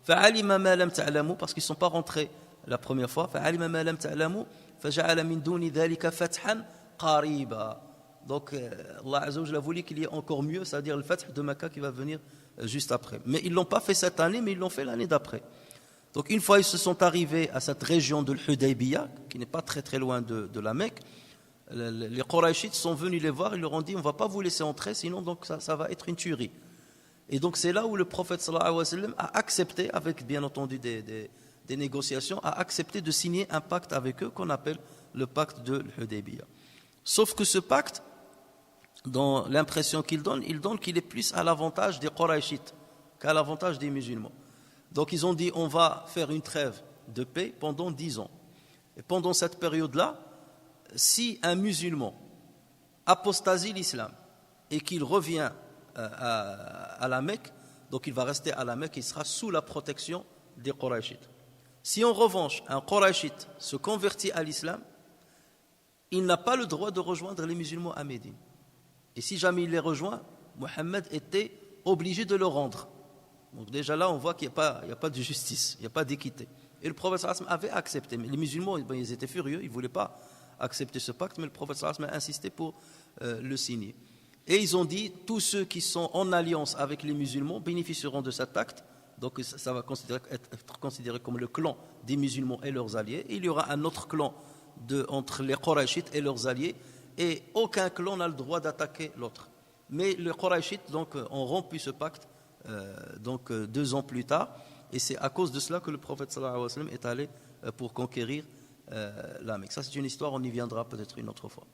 فعلم ما لم تعلموا parce qu'ils ne sont pas rentrés la première fois فعلم ما لم تعلموا فجعل من دون ذلك فتحا قريبا. Donc Allah Azza wa Jalla a voulu qu'il y ait encore mieux, c'est-à-dire le fath de Makkah qui va venir juste après. Mais ils ne l'ont pas fait cette année, mais ils l'ont fait l'année d'après. Donc une fois ils se sont arrivés à cette région de l'Hudaybiyah, qui n'est pas très très loin de la Mecque, les Qurayshites sont venus les voir, ils leur ont dit on ne va pas vous laisser entrer, sinon donc ça va être une tuerie. Et donc c'est là où le prophète sallallahu alayhi wa sallam a accepté, avec bien entendu des négociations, a accepté de signer un pacte avec eux qu'on appelle le pacte de l'Hudaybiyah. Sauf que ce pacte, dans l'impression qu'il donne, il donne qu'il est plus à l'avantage des Qurayshites qu'à l'avantage des musulmans. Donc ils ont dit on va faire une trêve de paix pendant 10 ans. Et pendant cette période-là, si un musulman apostasie l'islam et qu'il revient à la Mecque, donc il va rester à la Mecque, il sera sous la protection des Qurayshites. Si en revanche un Qurayshite se convertit à l'islam, il n'a pas le droit de rejoindre les musulmans à Médine. Et si jamais il les rejoint, Mohammed était obligé de le rendre. Donc déjà là, on voit qu'il n'y a pas de justice, il n'y a pas d'équité. Et le prophète sallallahu alayhi wa sallam avait accepté. Mais les musulmans, ils étaient furieux, ils ne voulaient pas accepter ce pacte, mais le prophète sallallahu alayhi wa sallam a insisté pour le signer. Et ils ont dit, tous ceux qui sont en alliance avec les musulmans bénéficieront de cet acte. Donc ça va être considéré comme le clan des musulmans et leurs alliés. Et il y aura un autre clan entre les Qurayshites et leurs alliés. Et aucun clan n'a le droit d'attaquer l'autre. Mais les Qurayshites donc, ont rompu ce pacte 2 ans plus tard. Et c'est à cause de cela que le prophète sallallahu alayhi wa sallam est allé pour conquérir la Mecque. Ça c'est une histoire, on y viendra peut-être une autre fois.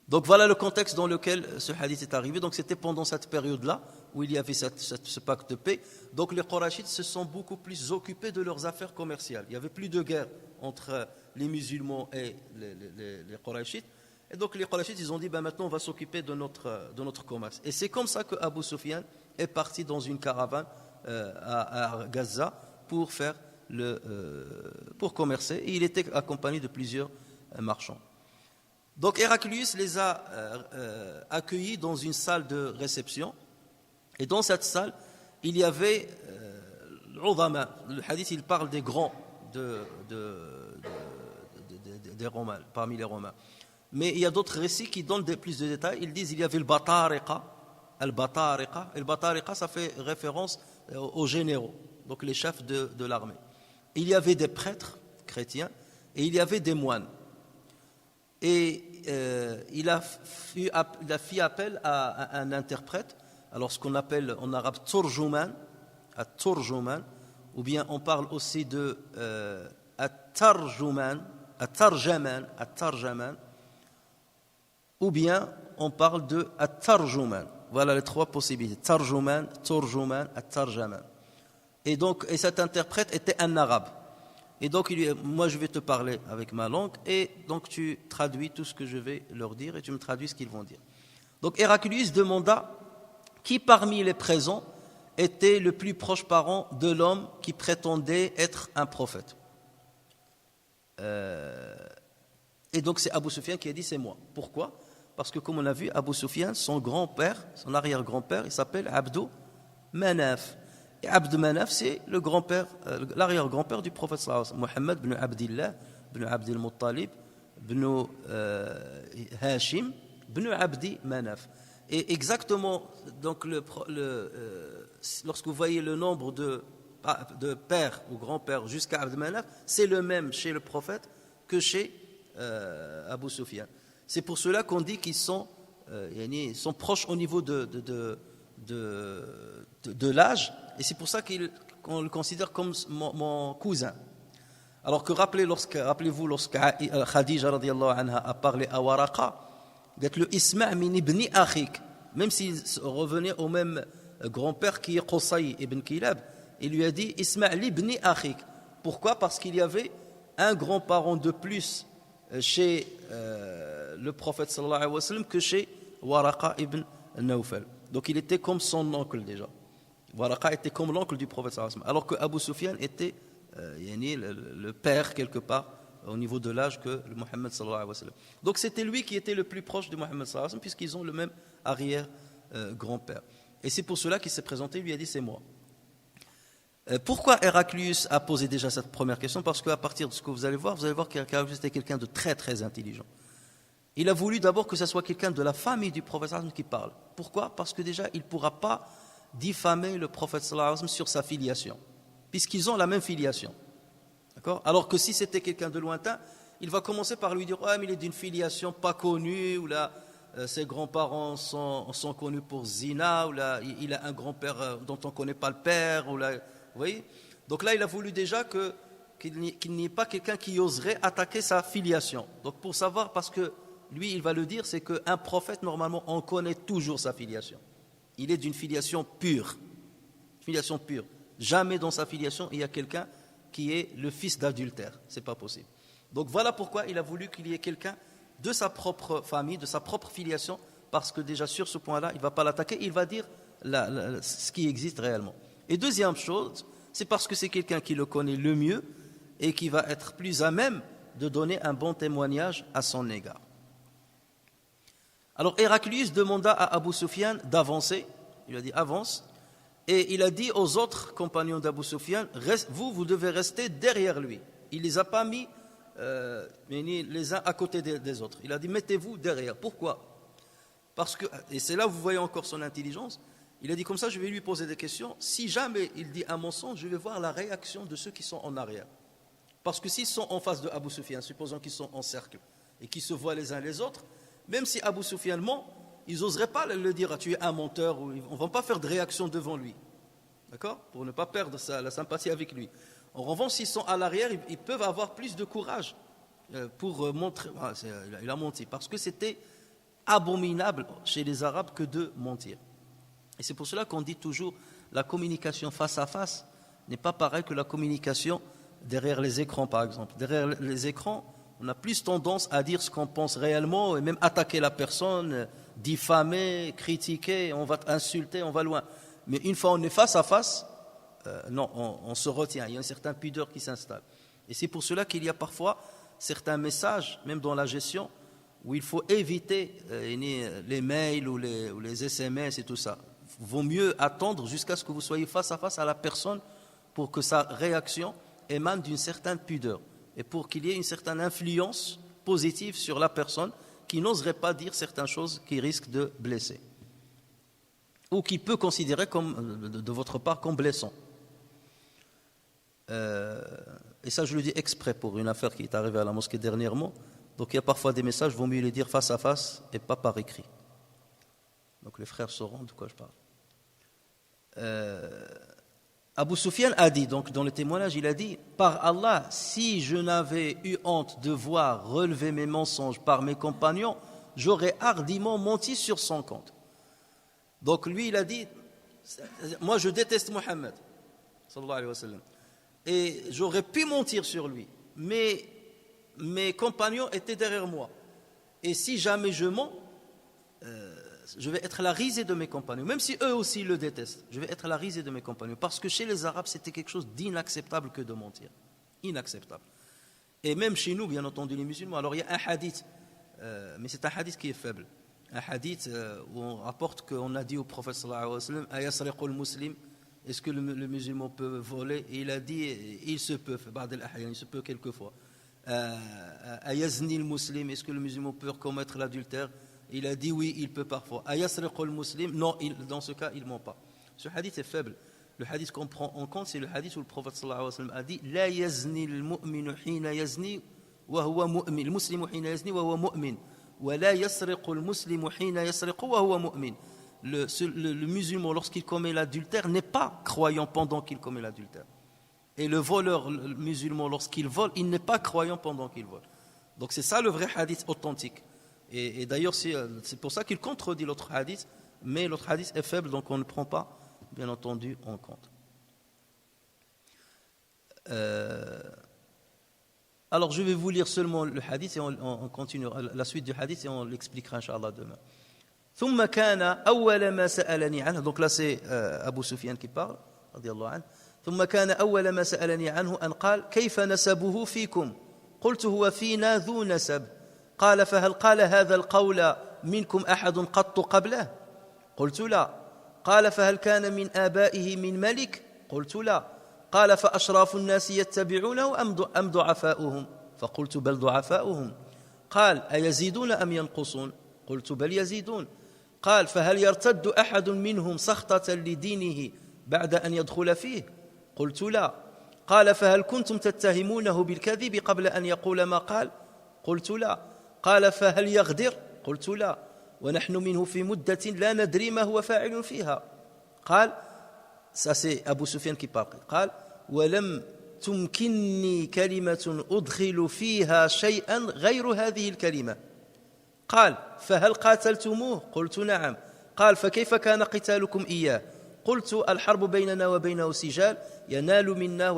Donc voilà le contexte dans lequel ce hadith est arrivé. Donc c'était pendant cette période-là où il y avait ce pacte de paix. Donc les Qurayshites se sont beaucoup plus occupés de leurs affaires commerciales. Il n'y avait plus de guerre entre les musulmans et les Qurayshites. Et donc les Qurayshites, ils ont dit, maintenant on va s'occuper de notre commerce. Et c'est comme ça que Abu Sufyan est parti dans une caravane à Gaza pour commercer. Et il était accompagné de plusieurs marchands. Donc Héraclius les a accueillis dans une salle de réception. Et dans cette salle, il y avait l'Udama. Le hadith, il parle des grands des Romains, parmi les Romains. Mais il y a d'autres récits qui donnent plus de détails. Ils disent qu'il y avait le Batariqa. Et le Batariqa, ça fait référence aux généraux, donc les chefs de l'armée. Il y avait des prêtres chrétiens et il y avait des moines. Et il a fait appel à un interprète, alors ce qu'on appelle en arabe Turjuman, ou bien on parle aussi de At-Tarjaman, ou bien on parle de At-Tarjuman. Voilà les 3 possibilités. Tarjuman, Turjuman, At-Tarjaman. Et cet interprète était un arabe. Et donc, moi, je vais te parler avec ma langue, et donc tu traduis tout ce que je vais leur dire, et tu me traduis ce qu'ils vont dire. Donc, Héraclius demanda qui parmi les présents était le plus proche parent de l'homme qui prétendait être un prophète. Et donc, c'est Abu Sufyan qui a dit, c'est moi. Pourquoi ? Parce que, comme on l'a vu, Abu Sufyan, son grand-père, son arrière-grand-père, il s'appelle Abdu Manaf. Et Abd Manaf, c'est le grand-père, l'arrière-grand-père du prophète sallallahu alayhi wa sallam, Muhammad ibn Abdillah, ibn Abdil Muttalib, ibn Hashim, ibn Abdi Manaf. Et exactement, donc lorsque vous voyez le nombre de pères ou grands-pères jusqu'à Abd Manaf, c'est le même chez le prophète que chez Abu Sufyan. C'est pour cela qu'on dit qu'ils sont proches au niveau de l'âge, et c'est pour ça qu'on le considère comme mon cousin. Alors que rappelez-vous lorsque Khadija radiyallahu anha a parlé à Waraqa, le Isma' min ibni akhik, même s'il revenait au même grand-père qui est Qusay ibn Kilab, il lui a dit Isma' li ibni akhik. Pourquoi ? Parce qu'il y avait un grand-parent de plus chez le prophète sallallahu alayhi wa sallam que chez Waraqa ibn Nawfal. Donc il était comme son oncle déjà. Waraqa était comme l'oncle du prophète sallallahu alayhi wa sallam. Alors que Abu Sufyan était le père quelque part au niveau de l'âge que le Mohammed sallallahu alayhi wa sallam. Donc c'était lui qui était le plus proche de Mohammed sallallahu alayhi wa sallam, puisqu'ils ont le même arrière-grand-père. Et c'est pour cela qu'il s'est présenté, il lui a dit c'est moi. Pourquoi Héraclius a posé déjà cette première question? Parce qu'à partir de ce que vous allez voir qu'Héraclius était quelqu'un de très très intelligent. Il a voulu d'abord que ce soit quelqu'un de la famille du prophète sallallahu alayhi wa sallam qui parle. Pourquoi? Parce que déjà il ne pourra pas diffamer le prophète sallallahu alayhi wa sallam sur sa filiation, puisqu'ils ont la même filiation. D'accord? Alors que si c'était quelqu'un de lointain, il va commencer par lui dire « Ah, mais il est d'une filiation pas connue, ou là, ses grands-parents sont connus pour zina, ou là, il a un grand-père dont on ne connaît pas le père, ou là, vous voyez? Donc là, il a voulu déjà qu'il n'y ait pas quelqu'un qui oserait attaquer sa filiation. Donc pour savoir, parce que lui, il va le dire, c'est qu'un prophète, normalement, on connaît toujours sa filiation. Il est d'une filiation pure. Filiation pure. Jamais dans sa filiation, il y a quelqu'un qui est le fils d'adultère. Ce n'est pas possible. Donc voilà pourquoi il a voulu qu'il y ait quelqu'un de sa propre famille, de sa propre filiation, parce que déjà sur ce point-là, il ne va pas l'attaquer, il va dire ce qui existe réellement. Et deuxième chose, c'est parce que c'est quelqu'un qui le connaît le mieux et qui va être plus à même de donner un bon témoignage à son égard. Alors Héraclius demanda à Abu Sufyan d'avancer, il lui a dit avance, et il a dit aux autres compagnons d'Abu Sufyan, vous devez rester derrière lui. Il ne les a pas mis les uns à côté des autres. Il a dit mettez-vous derrière. Pourquoi? Parce que, et c'est là où vous voyez encore son intelligence, il a dit comme ça, je vais lui poser des questions. Si jamais il dit un mensonge, je vais voir la réaction de ceux qui sont en arrière. Parce que s'ils sont en face de Abu Sufyan, supposons qu'ils sont en cercle et qu'ils se voient les uns les autres, même si Abu Sufyan ment, ils n'oseraient pas le dire ah, tu es un menteur, ou on ne va pas faire de réaction devant lui, d'accord, pour ne pas perdre la sympathie avec lui. En revanche, s'ils sont à l'arrière, ils peuvent avoir plus de courage pour montrer il a menti, parce que c'était abominable chez les Arabes que de mentir. Et c'est pour cela qu'on dit toujours la communication face à face n'est pas pareil que la communication derrière les écrans, par exemple. Derrière les écrans, on a plus tendance à dire ce qu'on pense réellement et même attaquer la personne, diffamer, critiquer, on va insulter, on va loin. Mais une fois on est face à face, non, on se retient, il y a un certain pudeur qui s'installe. Et c'est pour cela qu'il y a parfois certains messages, même dans la gestion, où il faut éviter les mails ou les SMS et tout ça. Il vaut mieux attendre jusqu'à ce que vous soyez face à face à la personne pour que sa réaction émane d'une certaine pudeur et pour qu'il y ait une certaine influence positive sur la personne qui n'oserait pas dire certaines choses qui risquent de blesser ou qui peut considérer comme, de votre part comme blessant. Et ça, je le dis exprès pour une affaire qui est arrivée à la mosquée dernièrement. Donc il y a parfois des messages, il vaut mieux les dire face à face et pas par écrit. Donc les frères sauront de quoi je parle. Abu Sufyan a dit, donc dans le témoignage, il a dit « Par Allah, si je n'avais eu honte de voir relever mes mensonges par mes compagnons, j'aurais hardiment menti sur son compte. » Donc lui, il a dit « Moi, je déteste Mohammed, sallallahu alayhi wa sallam, et j'aurais pu mentir sur lui, mais mes compagnons étaient derrière moi. Et si jamais je mens, je vais être la risée de mes compagnons, même si eux aussi le détestent. Je vais être la risée de mes compagnons, parce que chez les Arabes, c'était quelque chose d'inacceptable que de mentir. Inacceptable. Et même chez nous, bien entendu, les musulmans. Alors il y a un hadith, mais c'est un hadith qui est faible. Un hadith où on rapporte qu'on a dit au prophète sallallahu alayhi wa sallam, ayasriqul muslim, est-ce que le musulman peut voler? Et il a dit, il se peut, il se peut quelquefois. Ayazni le muslim, est-ce que le musulman peut commettre l'adultère? Il a dit oui, il peut parfois. Ayasriqul muslim, non, dans ce cas, il ne ment pas. Ce hadith est faible. Le hadith qu'on prend en compte, c'est le hadith où le prophète sallallahu alayhi wa sallam a dit la yazni al-mu'minu hina yazni wa huwa mu'min. Le muslimu hina yazni wa huwa mu'min. Wa la yasriqu al-muslimu hina yasriqu wa huwa mu'min. Le musulman, lorsqu'il commet l'adultère, n'est pas croyant pendant qu'il commet l'adultère. Et le voleur, le musulman, lorsqu'il vole, il n'est pas croyant pendant qu'il vole. Donc c'est ça le vrai hadith authentique. Et d'ailleurs, c'est pour ça qu'il contredit l'autre hadith, mais l'autre hadith est faible, donc on ne prend pas, bien entendu, en compte. Alors je vais vous lire seulement le hadith et on continuera la suite du hadith et on l'expliquera, Inch'Allah, demain. ثم كان أول ما سألني عنه. Donc là c'est Abu Sufyan qui parle رضي الله عنه. ثم كان أول ما سألني عنه أن قال كيف نسبه فيكم قلت هو فينا ذو نسب قال فهل قال هذا القول منكم أحد قط قبله قلت لا قال فهل كان من آبائه من ملك قلت لا قال فأشراف الناس يتبعونه أم ضعفاؤهم فقلت بل ضعفاؤهم قال أيزيدون أم ينقصون قلت بل يزيدون قال فهل يرتد أحد منهم سخطة لدينه بعد أن يدخل فيه قلت لا قال فهل كنتم تتهمونه بالكذب قبل أن يقول ما قال قلت لا قال فهل يغدر قلت لا ونحن منه في مدة لا ندري ما هو فاعل فيها قال ça c'est Abu Sufyan qui parle قال ولم تمكنني كلمة أدخل فيها شيئا غير هذه الكلمة قال فهل قاتلتموه قلت نعم قال فكيف كان قتالكم إياه قلت الحرب بيننا وبينه سجال ينال منا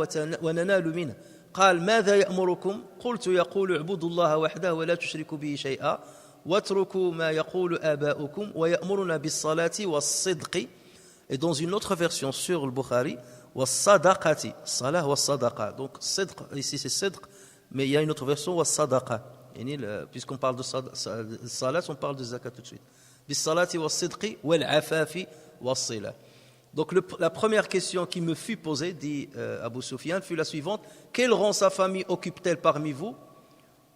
وننال منه قال ماذا يأمركم قلت يقول اعبدوا الله وحده ولا تشركوا به شيئا واتركوا ما يقول آباؤكم ويأمرنا بالصلاة والصدق. Et dans une autre version sur le Bukhari والصدقة الصلاة والصدقة donc صدق ici c'est صدق mais il y a une autre version والصدقة puisqu'on parle de salat on parle de zakat tout de suite بالصلاة والصدق والعفاف والصلة. Donc la première question qui me fut posée, dit Abu Sufyan, fut la suivante. Quel rang sa famille occupe-t-elle parmi vous?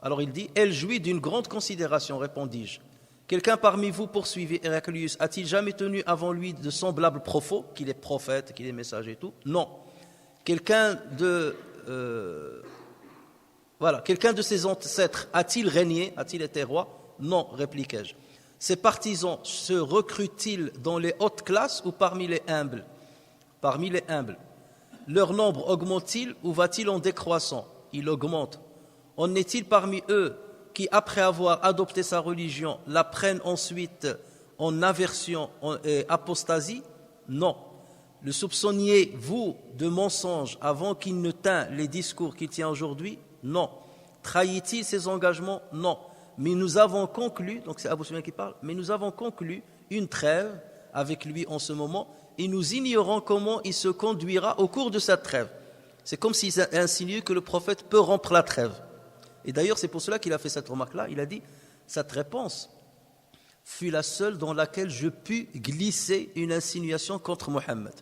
Alors il dit, elle jouit d'une grande considération, répondis-je. Quelqu'un parmi vous, poursuivit Héraclius, a-t-il jamais tenu avant lui de semblables propos, qu'il est prophète, qu'il est messager et tout? Non. Quelqu'un de ses ancêtres a-t-il régné, a-t-il été roi? Non, répliquai-je. Ses partisans se recrutent-ils dans les hautes classes ou parmi les humbles? Parmi les humbles. Leur nombre augmente-t-il ou va-t-il en décroissant? Il augmente. En est-il parmi eux qui, après avoir adopté sa religion, la prennent ensuite en aversion et apostasie? Non. Le soupçonniez-vous de mensonge avant qu'il ne tînt les discours qu'il tient aujourd'hui? Non. Trahit-il ses engagements? Non. Mais nous avons conclu, donc c'est Abu Sufyan qui parle, mais nous avons conclu une trêve avec lui en ce moment et nous ignorons comment il se conduira au cours de cette trêve. C'est comme s'il insinuait que le prophète peut rompre la trêve. Et d'ailleurs, c'est pour cela qu'il a fait cette remarque-là. Il a dit, cette réponse fut la seule dans laquelle je pus glisser une insinuation contre Mohammed.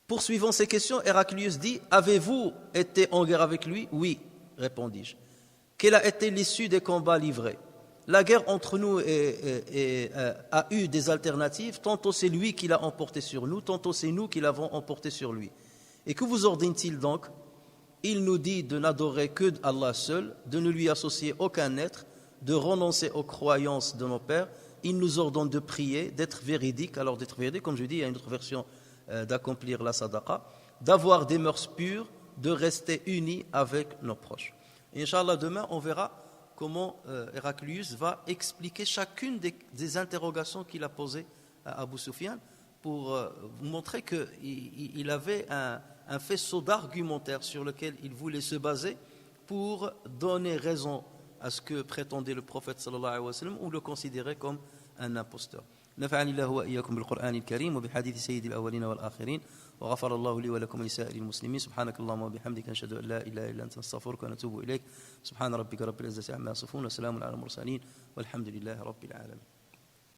Poursuivant ces questions, Héraclius dit, avez-vous été en guerre avec lui? Oui, répondis-je. Quelle a été l'issue des combats livrés? La guerre entre nous a eu des alternatives. Tantôt c'est lui qui l'a emporté sur nous, tantôt c'est nous qui l'avons emporté sur lui. Et que vous ordonne-t-il donc? Il nous dit de n'adorer que Allah seul, de ne lui associer aucun être, de renoncer aux croyances de nos pères. Il nous ordonne de prier, d'être véridique. Alors d'être véridique, comme je dis, il y a une autre version d'accomplir la sadaqa, d'avoir des mœurs pures, de rester unis avec nos proches. Et Inch'Allah, demain, on verra comment Héraclius va expliquer chacune des interrogations qu'il a posées à Abu Sufyan pour vous montrer qu'il avait un faisceau d'argumentaire sur lequel il voulait se baser pour donner raison à ce que prétendait le prophète sallallahu alayhi wa sallam ou le considérer comme un imposteur. نفعني الله وإياكم بالقرآن الكريم وبحديث سيد الأولين والآخرين وغفر الله لي ولكم ولسائر المسلمين سبحانك اللهم وبحمدك نشهد أن لا إله إلا أنت نستغفرك ونتوب إليك سبحان ربك رب العزة عما يصفون وسلام على المرسلين والحمد لله رب العالمين.